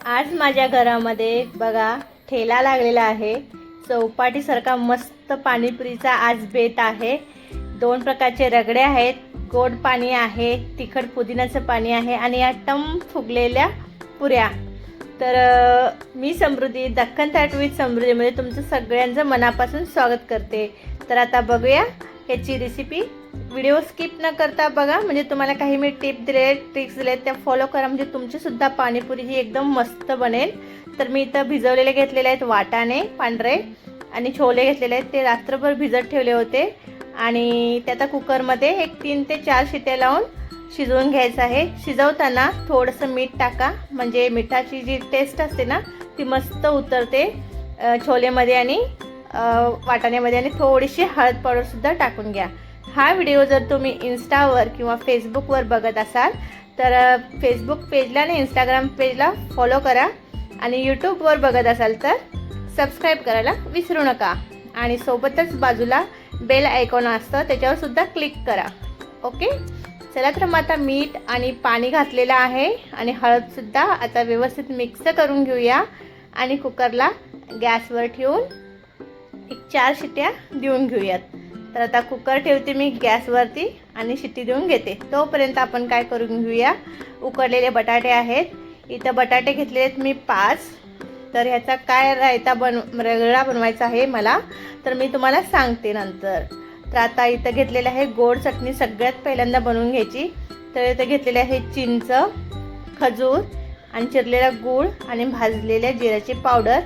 आज माझ्या घरामध्ये बघा ठेला लागलेला आहे। चौपाटीसारखा मस्त पाणीपुरीचा आज बेत आहे। दोन प्रकारचे रगडे आहेत, गोड पाणी आहे, तिखट पुदिन्याचं पाणी आहे आणि या टम फुगलेल्या पुऱ्या। तर मी समृद्धी दख्खन थाट विथ समृद्धीमध्ये तुमचं सगळ्यांचं मनापासून स्वागत करते। तर आता बघूया याची रेसिपी। व्हिडिओ स्किप न करता बघा, म्हणजे तुम्हाला काही मी टिप दिले ट्रिक्स दिले त्या फॉलो करा, म्हणजे तुमची सुद्धा पाणीपुरी ही एकदम मस्त बनेल। तर मी इथं भिजवलेले घेतलेले आहेत वाटाणे पांढरे आणि छोले घेतलेले आहेत, ते रात्रभर भिजत ठेवले होते आणि त्यात कुकरमध्ये एक 3 ते 4 शिट्या लावून शिजवून घ्यायचं आहे। शिजवताना थोडंसं मीठ टाका, म्हणजे मिठाची जी टेस्ट असते ना ती मस्त उतरते छोलेमध्ये आणि वाटाण्यामध्ये, आणि थोडीशी हळद पावडर सुद्धा टाकून घ्या। हा व्हिडिओ जर तुम्ही इंस्टावर किंवा फेसबुकवर बघत असाल तर फेसबुक पेजला आणि इंस्टाग्राम पेजला फॉलो करा, आणि यूट्यूबवर बघत असाल तर सबस्क्राईब करायला विसरू नका, आणि सोबतच बाजूला बेल आयकॉन असतं त्याच्यावर सुद्धा क्लिक करा। ओके, चला तर मग आता मीठ आणि पाणी घातलेलं आहे आणि हळद सुद्धा आता व्यवस्थित मिक्स करून घेऊया आणि कुकरला गॅसवर ठेवून एक 4 शिट्ट्या देऊन घेऊयात। तर आता कुकर ठेवते मी गॅसवरती आणि शिट्टी देऊन घेते। तोपर्यंत आपण काय करून घेऊया, उकडलेले बटाटे आहेत, इथं बटाटे घेतले आहेत मी 5। तर ह्याचा काय रगडा बनवायचा आहे मला, तर मी तुम्हाला सांगते नंतर। तर आता इथं घेतलेलं आहे गोड चटणी, सगळ्यात पहिल्यांदा बनवून घ्यायची। तर इथं घेतलेले आहे चिंच, खजूर आणि चिरलेला गूळ आणि भाजलेल्या जिऱ्याची पावडर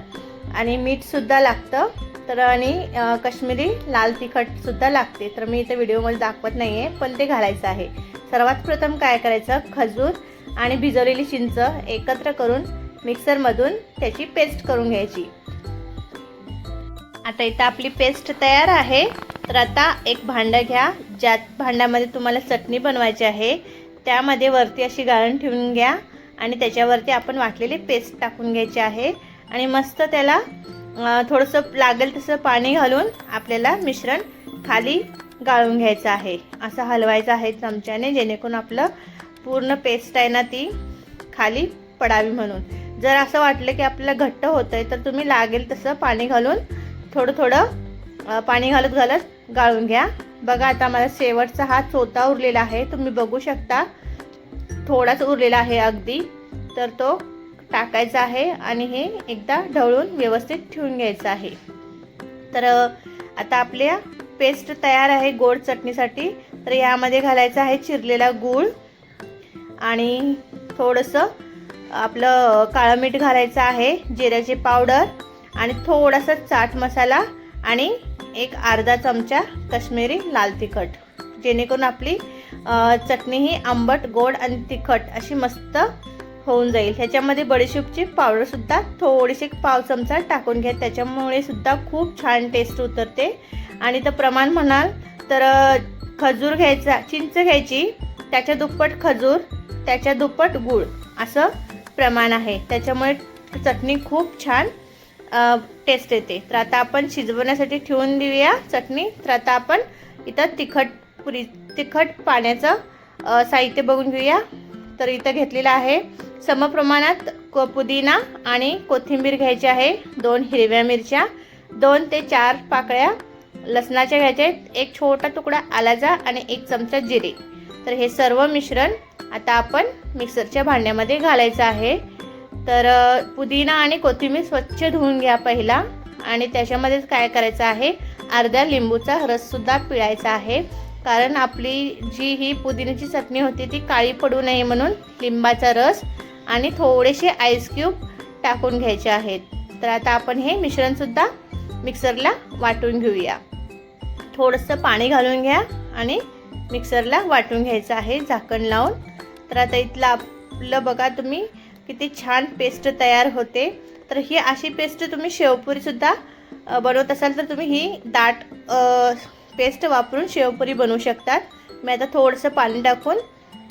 आणि मीठ सुद्धा लागतं, तर आणि काश्मीरी लाल तिखट सुद्धा लागते। तर मी इथे व्हिडिओमध्ये दाखवत नाही आहे, पण ते घालायचं आहे। सर्वात प्रथम काय करायचं, खजूर आणि भिजवलेली चिंच एकत्र करून मिक्सरमधून त्याची पेस्ट करून घ्यायची। आता इथं आपली पेस्ट तयार आहे। तर आता एक भांडं घ्या, ज्या भांड्यामध्ये तुम्हाला चटणी बनवायची आहे त्यामध्ये वरती अशी गाळण ठेवून घ्या आणि त्याच्यावरती आपण वाटलेली पेस्ट टाकून घ्यायची आहे आणि मस्त त्याला थोडंसं लागेल तसं पाणी घालून आपल्याला मिश्रण खाली गाळून घ्यायचं आहे। असं हलवायचं आहे चमच्याने, जेणेकरून आपलं पूर्ण पेस्ट आहे ना ती खाली पडावी म्हणून। जर असं वाटलं की आपल्याला घट्ट होतंय तर तुम्ही लागेल तसं पाणी घालून थोडं थोडं पाणी घालत गाळून घ्या। बघा आता मला शेवटचा हा चोथा उरलेला आहे, तुम्ही बघू शकता थोडाच उरलेला आहे अगदी। तर तो टाकायचा आहे आणि हे एकदा ढवळून व्यवस्थित ठेवून घ्यायचं आहे। तर आता आपल्या पेस्ट तयार आहे गोड चटणीसाठी। तर यामध्ये घालायचं आहे चिरलेला गूळ आणि थोडंसं आपलं काळं मीठ घालायचं आहे, जिऱ्याची पावडर आणि थोडासा चाट मसाला आणि एक अर्धा चमचा काश्मीरी लाल तिखट, जेणेकरून आपली चटणी ही आंबट गोड आणि तिखट अशी मस्त होऊन जाईल। ह्याच्यामध्ये बडीशेपची पावडर सुद्धा थोडीशी पाव चमचा टाकून घ्या, त्याच्यामुळे सुद्धा खूप छान टेस्ट उतरते। आणि तर प्रमाण म्हणाल तर खजूर घ्यायचा, चिंच घ्यायची त्याच्या दुप्पट खजूर, त्याच्या दुप्पट गूळ असं प्रमाण आहे, त्याच्यामुळे चटणी खूप छान टेस्ट येते। तर आता आपण शिजवण्यासाठी ठेवून देऊया चटणी। तर आता आपण इथं तिखट पाण्याचं साहित्य बघून घेऊया। तर इथं घेतलेलं आहे समप्रमाणात पुदिना आणि कोथिंबीर घ्यायची आहे, 2 हिरव्या मिरच्या, 2 ते 4 पाकळ्या लसणाच्या घ्यायच्या आहेत, एक छोटा तुकडा आल्याचा आणि 1 चमचा जिरे। तर हे सर्व मिश्रण आता आपण मिक्सरच्या भांड्यामध्ये घालायचं आहे। तर पुदिना आणि कोथिंबीर स्वच्छ धुवून घ्या पहिला, आणि त्याच्यामध्येच काय करायचं आहे, अर्धा लिंबूचा रससुद्धा पिळायचा आहे, कारण आपली जी ही पुदिन्याची चटणी होती ती काळी पडू नये म्हणून लिंबाचा रस आणि थोडेसे आईस क्यूब टाकून घ्यायचे आहेत। तर आता आपण हे मिश्रणसुद्धा मिक्सरला वाटून घेऊया। थोडंसं पाणी घालून घ्या आणि मिक्सरला वाटून घ्यायचं आहे झाकण लावून। तर आता इथलं आपलं बघा तुम्ही किती छान पेस्ट तयार होते। तर ही अशी पेस्ट तुम्ही शेवपुरीसुद्धा बनवत असाल तर तुम्ही ही दाट पेस्ट वापरून शेवपुरी बनवू शकतात। मी आता थोडंसं पाणी टाकून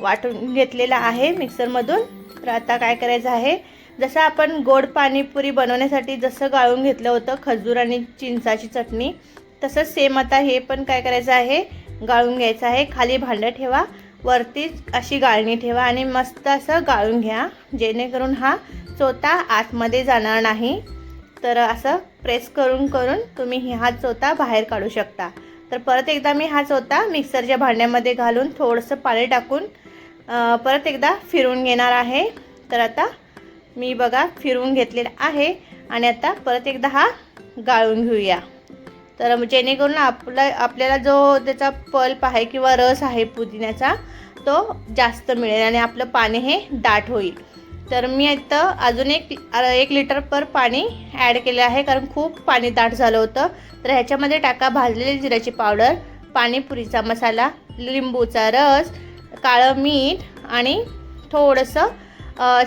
वाटून घेतलेलं आहे मिक्सरमधून। तर आता काय करायचं आहे, जसं आपण गोड पाणीपुरी बनवण्यासाठी जसं गाळून घेतलं होतं खजूर आणि चिंचाची चटणी, तसंच सेम आता हे पण काय करायचं आहे, गाळून घ्यायचं आहे। खाली भांडं ठेवा वरतीच अशी गाळणी ठेवा आणि मस्त असं गाळून घ्या, जेणेकरून हा चोथा आतमध्ये जाणार नाही. तर असं प्रेस करून करून तुम्ही हा चोथा बाहेर काढू शकता. तर परत एकदा मी हा चोथा मिक्सरच्या भांड्यामध्ये घालून थोडंसं पाणी टाकून परत एकदा फिरवून घेणार आहे. तर आता मी बघा फिरवून घेतलेला आहे आणि आता परत एकदा हा गाळून घेऊया. तर जेणेकरून आपल्याला जो त्याचा पल्प आहे किंवा रस आहे पुदिन्याचा तो जास्त मिळेल आणि आपलं पाणी हे दाट होईल. तर मी इथं अजून 1 लिटर पर पाणी ॲड केलं आहे, कारण खूप पाणी दाट झालं होतं. तर ह्याच्यामध्ये टाका भाजलेली जिऱ्याची पावडर, पाणीपुरीचा मसाला, लिंबूचा रस, काळं मीठ आणि थोडंसं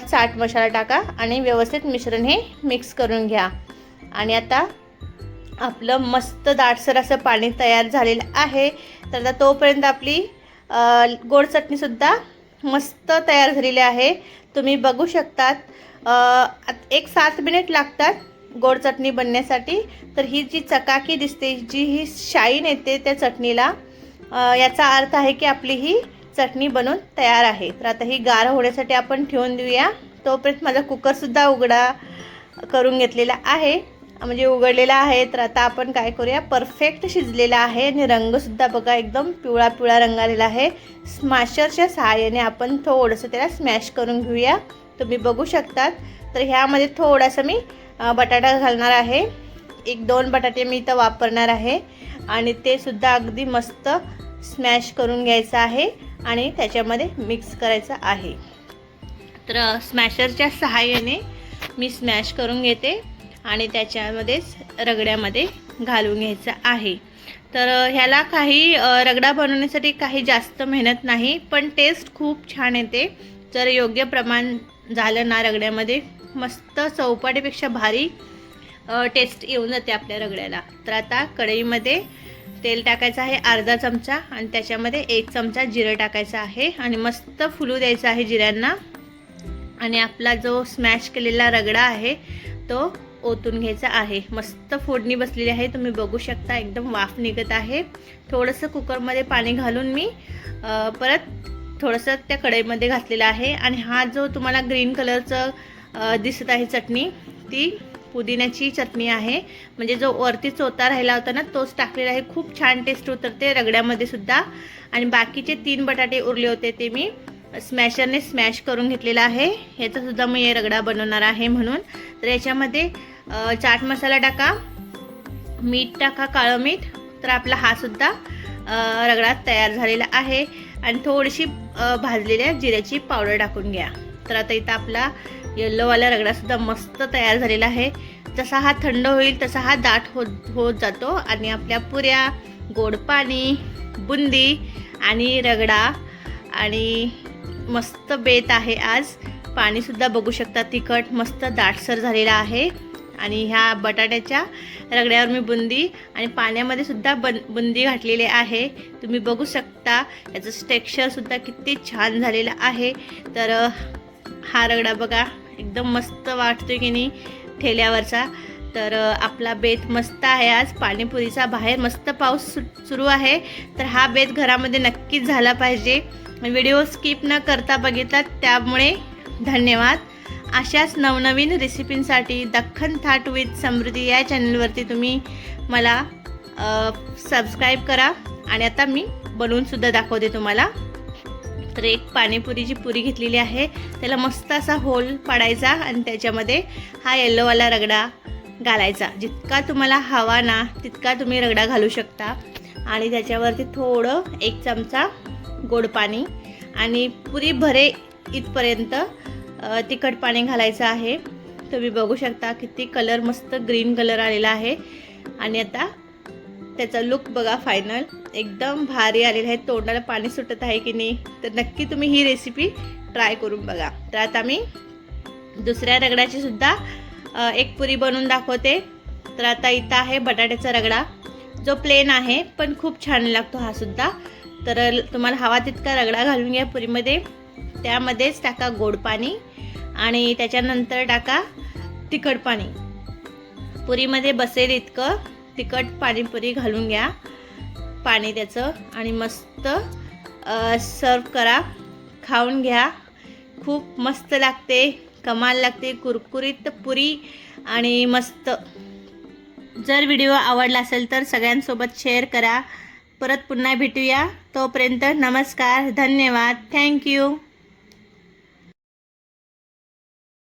चाट मसाला टाका आणि व्यवस्थित मिश्रण हे मिक्स करून घ्या. आणि आता आपलं मस्त दाटसर असं पाणी तयार झालेलं आहे. तर आता तोपर्यंत आपली गोड चटणीसुद्धा मस्त तयार झालेली आहे. तुम्ही बघू शकतात 7 मिनिट लागतात गोड चटणी बनण्यासाठी. तर ही जी चकाकी दिसते, जी ही शाईन येते त्या चटणीला, याचा अर्थ आहे की आपली ही चटणी बनवून तयार आहे. तर आता ही गार होण्यासाठी आपण ठेवून देऊया. तोपर्यंत माझा कुकरसुद्धा उघडा करून घेतलेला आहे, म्हणजे उघडलेला आहे. तर आता आपण काय करूया, परफेक्ट शिजलेला आहे आणि रंगसुद्धा बघा एकदम पिवळा पिवळा रंग आलेला आहे. स्मॅशरच्या सहाय्याने आपण थोडंसं त्याला स्मॅश करून घेऊया. तुम्ही बघू शकतात. तर ह्यामध्ये थोडासा मी बटाटा घालणार आहे. 1-2 बटाटे मी इथं वापरणार आहे आणि ते सुद्धा अगदी मस्त स्मॅश करून घ्यायचं आहे आणि त्याच्यामध्ये मिक्स करायचं आहे. तर स्मॅशरच्या सहाय्याने मी स्मॅश करून घेते आणि त्याच्यामध्येच रगड्यामध्ये घालून घ्यायचं आहे. तर ह्याला काही रगडा बनवण्यासाठी काही जास्त मेहनत नाही, पण टेस्ट खूप छान येते. जर योग्य प्रमाण झालं ना रगड्यामध्ये, मस्त चौपाटीपेक्षा भारी टेस्ट येऊन जाते आपल्या रगड्याला. तर आता कढईमध्ये तेल टाकायचं आहे अर्धा चमचा आणि त्याच्यामध्ये 1 चमचा जिरं टाकायचं आहे आणि मस्त फुलू द्यायचं आहे जिऱ्यांना. आणि आपला जो स्मॅश केलेला रगडा आहे तो ओतून घ्यायचा आहे. मस्त फोडणी बसलेली आहे, तुम्ही बघू शकता एकदम वाफ निघत आहे. थोडंसं कुकरमध्ये पाणी घालून मी परत थोडंसं त्या कढईमध्ये घातलेलं आहे. आणि हा जो तुम्हाला ग्रीन कलरचं दिसत आहे चटणी, ती पुदिन्याची चटणी आहे. म्हणजे जो वरती चोथा राहिला होता ना तोच टाकलेला आहे. खूप छान टेस्ट उतरते रगड्यामध्ये सुद्धा. आणि बाकीचे 3 बटाटे उरले होते ते मी स्मॅशरने स्मॅश करून घेतलेला आहे. ह्याचासुद्धा मी रगडा बनवणार आहे म्हणून. तर याच्यामध्ये चाट मसाला टाका, मीठ टाका, काळं मीठ. तर आपला हा सुद्धा रगडा तयार झालेला आहे. आणि थोडीशी भाजलेल्या जिऱ्याची पावडर टाकून घ्या. तर आता इथं आपला येल्लोवाला रगडासुद्धा मस्त तयार झालेला आहे. जसा हा थंड होईल तसा हा दाट होत जातो आणि आपल्या पुऱ्या, गोड पाणी, बुंदी आणि रगडा आणि मस्त बेत आहे आज. पाणीसुद्धा बघू शकता तिखट मस्त दाटसर झालेला आहे. आणि ह्या बटाट्याच्या रगड्यावर मी बुंदी आणि पाण्यामध्ये सुद्धा बुंदी घातलेली आहे. तुम्ही बघू शकता याचं टेक्स्चरसुद्धा किती छान झालेलं आहे. तर हा रगडा बघा एकदम मस्त वाटतोय की नाही ठेल्यावरचा. तर आपला बेत मस्त आहे आज पाणीपुरीचा. बाहेर मस्त पाऊस सुरू आहे. तर हा बेत घरामध्ये नक्कीच झाला पाहिजे. व्हिडिओ स्किप न करता बघितला त्यामुळे धन्यवाद. अशाच नवनवीन रेसिपींसाठी दख्खन थाट विथ समृद्धी या चॅनलवरती तुम्ही मला सबस्क्राईब करा. आणि आता मी बनवूनसुद्धा दाखवते तुम्हाला. तर एक पाणीपुरीची पुरी घेतलेली आहे, त्याला मस्त असा होल पाडायचा आणि त्याच्यामध्ये हा येल्लोवाला रगडा घालायचा. जितका तुम्हाला हवा ना तितका तुम्ही रगडा घालू शकता. आणि त्याच्यावरती थोडं 1 चमचा गोड पाणी आणि पुरी भरे इथपर्यंत तिखट पाणी घालायचं आहे. तुम्ही बघू शकता किती कलर मस्त ग्रीन कलर आलेला आहे. आणि आता त्याचा लुक बघा फायनल एकदम भारी आलेला आहे. तोंडाला पाणी सुटत आहे की नाही. तर नक्की तुम्ही ही रेसिपी ट्राय करून बघा. तर आता मी दुसऱ्या रगड्याची सुद्धा एक पुरी बनवून दाखवते. तर आता इथं आहे बटाट्याचा रगडा जो प्लेन आहे पण खूप छान लागतो हा सुद्धा. तर तुम्हाला हवा तितका रगडा घालून घ्या पुरीमध्ये. त्यामध्येच टाका गोड पाणी आणि त्याच्यानंतर टाका तिखट पाणी. पुरीमध्ये बसेल इतकं तिखट पाणीपुरी घालून घ्या पाणी त्याचं आणि मस्त सर्व करा, खाऊन घ्या. खूप मस्त लागते, कमाल लागते, कुरकुरीत पुरी आणि मस्त. जर व्हिडिओ आवडला असेल तर सगळ्यांसोबत शेअर करा. परत पुन्हा भेटूया. तोपर्यंत नमस्कार, धन्यवाद, थँक्यू.